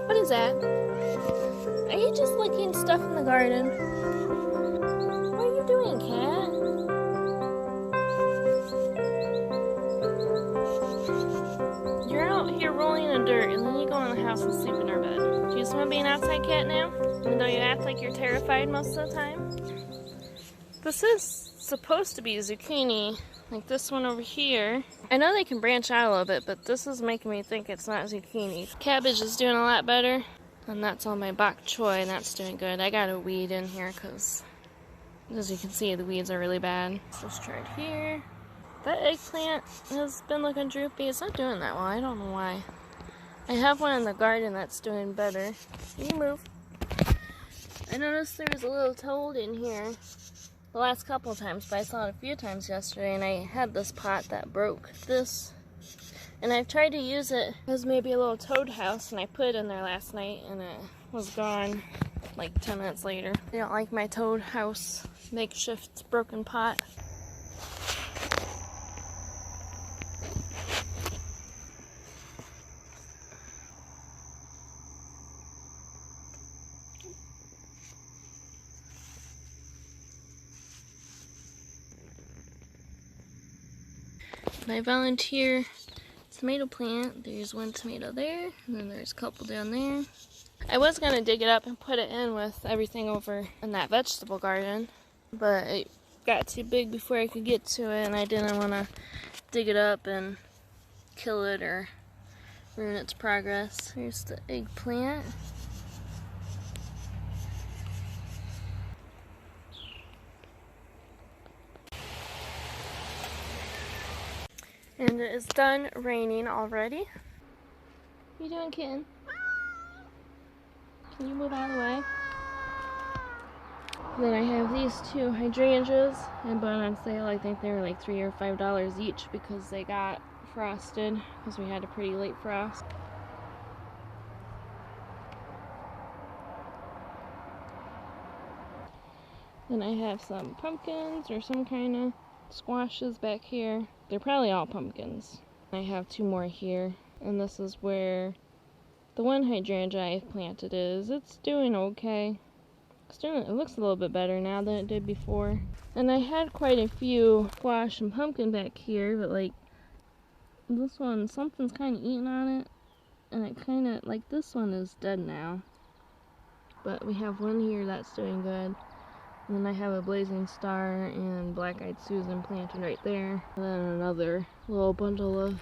What is that? Are you just licking stuff in the garden? What are you doing, cat? You're out here rolling in the dirt and then you go in the house and sleep in our bed. Do you just want to be an outside cat now? Even though you act like you're terrified most of the time? This is supposed to be zucchini, like this one over here. I know they can branch out a little bit, but this is making me think it's not zucchini. Cabbage is doing a lot better, and that's on my bok choy, and that's doing good. I got a weed in here because, as you can see, the weeds are really bad. Let's try it here. That eggplant has been looking droopy. It's not doing that well. I don't know why. I have one in the garden that's doing better. You move. I noticed there was a little toad in here the last couple of times, but I saw it a few times yesterday, and I had this pot that broke this, and I've tried to use it as maybe a little toad house, and I put it in there last night and it was gone like 10 minutes later. I don't like my toad house makeshift broken pot. My volunteer tomato plant, there's one tomato there, and then there's a couple down there. I was going to dig it up and put it in with everything over in that vegetable garden, but it got too big before I could get to it, and I didn't want to dig it up and kill it or ruin its progress. Here's the eggplant. And it is done raining already. What are you doing, kitten? Can you move out of the way? Then I have these two hydrangeas and bought on sale. I think they were like $3 or $5 each because they got frosted because we had a pretty late frost. Then I have some pumpkins or some kind of squashes back here. They're probably all pumpkins. I have two more here, and this is where the one hydrangea I've planted is. It's doing okay. It looks a little bit better now than it did before. And I had quite a few squash and pumpkin back here, but like this one, something's kind of eating on it, and it kind of, like this one is dead now. But we have one here that's doing good. And then I have a blazing star and black-eyed Susan planted right there. And then another little bundle of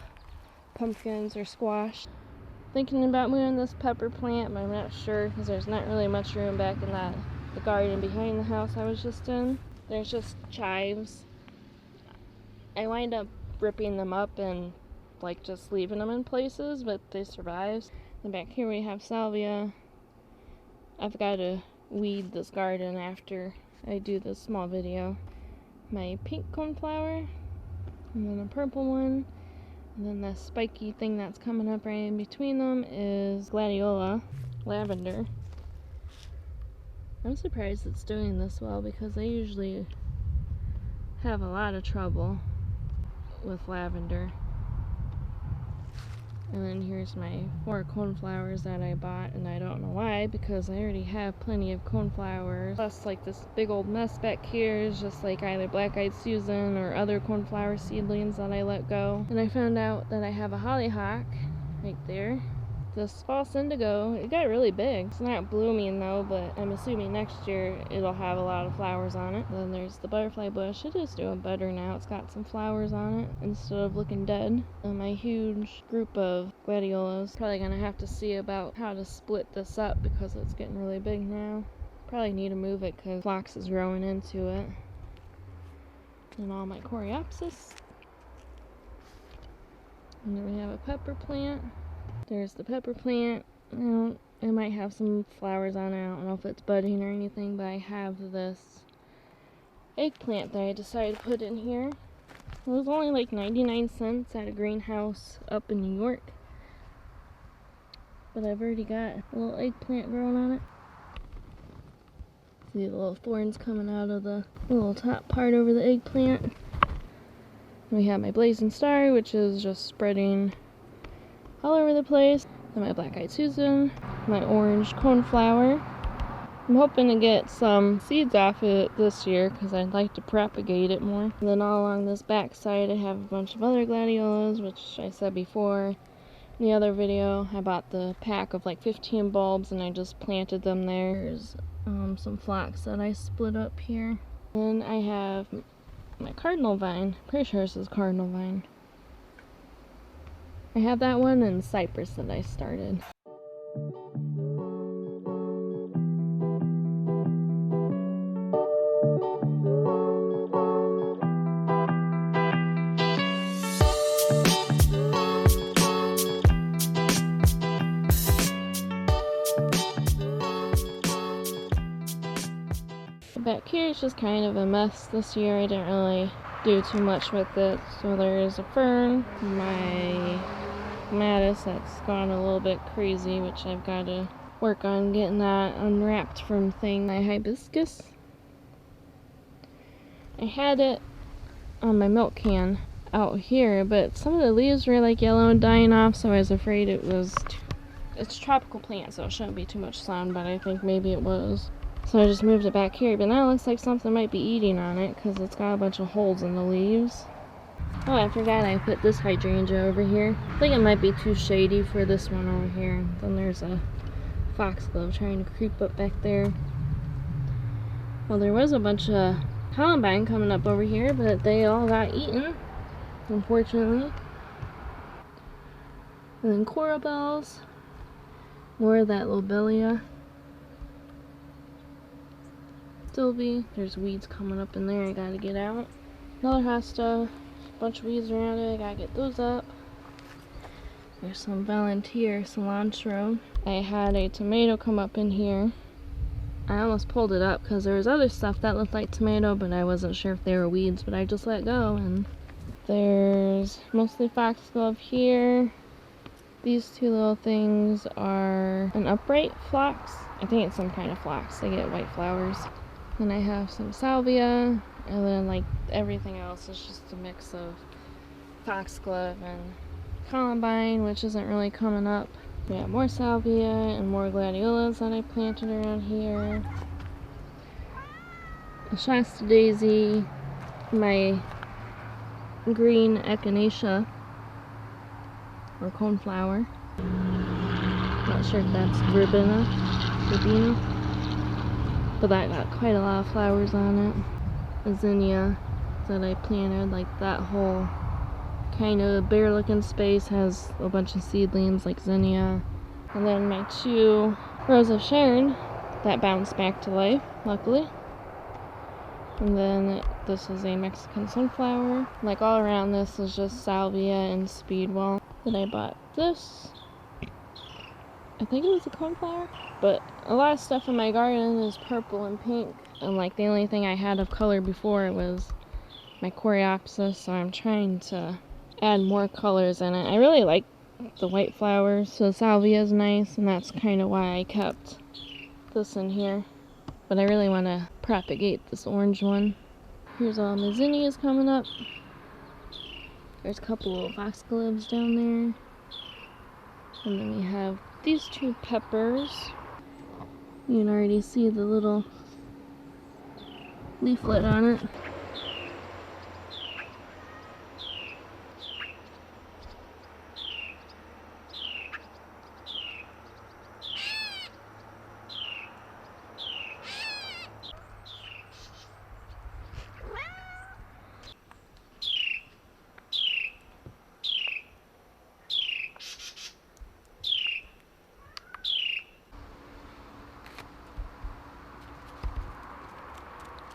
pumpkins or squash. Thinking about moving this pepper plant, but I'm not sure because there's not really much room back in the garden behind the house I was just in. There's just chives. I wind up ripping them up and like just leaving them in places, but they survive. And back here we have salvia. I've got to weed this garden after I do this small video. My pink coneflower, and then a purple one, and then the spiky thing that's coming up right in between them is gladiola, lavender. I'm surprised it's doing this well because I usually have a lot of trouble with lavender. And then here's my 4 coneflowers that I bought, and I don't know why because I already have plenty of coneflowers. Plus like this big old mess back here is just like either black-eyed Susan or other coneflower seedlings that I let go. And I found out that I have a hollyhock right there. This false indigo, it got really big. It's not blooming though, but I'm assuming next year it'll have a lot of flowers on it. Then there's the butterfly bush. It is doing better now. It's got some flowers on it instead of looking dead. And my huge group of gladiolas. Probably gonna have to see about how to split this up because it's getting really big now. Probably need to move it because phlox is growing into it. And all my coreopsis. And then we have a pepper plant. There's the pepper plant. It might have some flowers on it. I don't know if it's budding or anything, but I have this eggplant that I decided to put in here. It was only like 99 cents at a greenhouse up in New York. But I've already got a little eggplant growing on it. See the little thorns coming out of the little top part over the eggplant. We have my blazing star, which is just spreading all over the place. and my black-eyed Susan, my orange coneflower. I'm hoping to get some seeds off it this year because I'd like to propagate it more. And then all along this back side I have a bunch of other gladiolas, which I said before in the other video. I bought the pack of like 15 bulbs and I just planted them there. There's some phlox that I split up here. Then I have my cardinal vine. Pretty sure this is cardinal vine. I have that one and cypress that I started. Back here is just kind of a mess this year. I didn't really do too much with it. So there's a fern, my clematis that's gone a little bit crazy, which I've got to work on getting that unwrapped from thing. My hibiscus, I had it on my milk can out here, but some of the leaves were like yellow and dying off, so I was afraid it was it's a tropical plant, so it shouldn't be too much sun, but I think maybe it was. So I just moved it back here, but now it looks like something might be eating on it because it's got a bunch of holes in the leaves. Oh, I forgot I put this hydrangea over here. I think it might be too shady for this one over here. Then there's a foxglove trying to creep up back there. Well, there was a bunch of columbine coming up over here, but they all got eaten, unfortunately. And then coral bells. More of that lobelia. There's weeds coming up in there I gotta get out. Another hosta, bunch of weeds around it, I gotta get those up. There's some Valentia cilantro. I had a tomato come up in here. I almost pulled it up because there was other stuff that looked like tomato, but I wasn't sure if they were weeds, but I just let go. And there's mostly foxglove here. These two little things are an upright phlox. I think it's some kind of phlox. They get white flowers. Then I have some salvia, and then like everything else is just a mix of foxglove and columbine, which isn't really coming up. We have more salvia and more gladiolas that I planted around here. A Shasta daisy, my green echinacea, or coneflower. Not sure if that's verbena, but that got quite a lot of flowers on it. A zinnia that I planted, like that whole kind of bare looking space has a bunch of seedlings like zinnia. And then my 2 Rose of Sharon that bounced back to life, luckily. And then this is a Mexican sunflower. Like all around this is just salvia and speedwell. Then I bought this. I think it was a coneflower, but a lot of stuff in my garden is purple and pink, and like the only thing I had of color before was my coreopsis, so I'm trying to add more colors in it. I really like the white flowers, so salvia is nice, and that's kind of why I kept this in here, but I really want to propagate this orange one. Here's all my zinnias coming up. There's a couple of foxgloves down there, and then we have these 2 peppers. You can already see the little leaflet on it.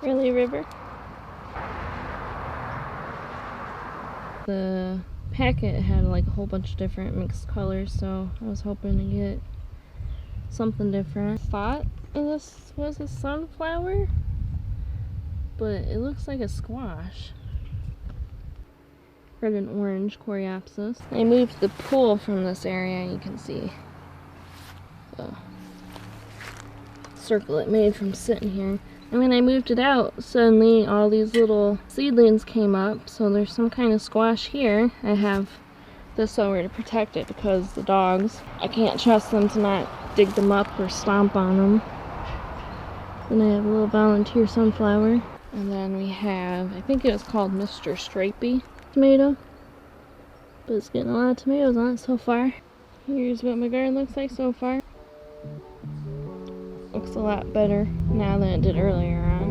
Really, River? The packet had like a whole bunch of different mixed colors, so I was hoping to get something different. I thought this was a sunflower, but it looks like a squash. Red and orange coreopsis. I moved the pool from this area, you can see the circle it made from sitting here. And when I moved it out, suddenly all these little seedlings came up. So there's some kind of squash here. I have this over to protect it because the dogs, I can't trust them to not dig them up or stomp on them. Then I have a little volunteer sunflower. And then we have, I think it was called Mr. Stripey tomato. But it's getting a lot of tomatoes on it so far. Here's what my garden looks like so far. Looks a lot better now than it did earlier on.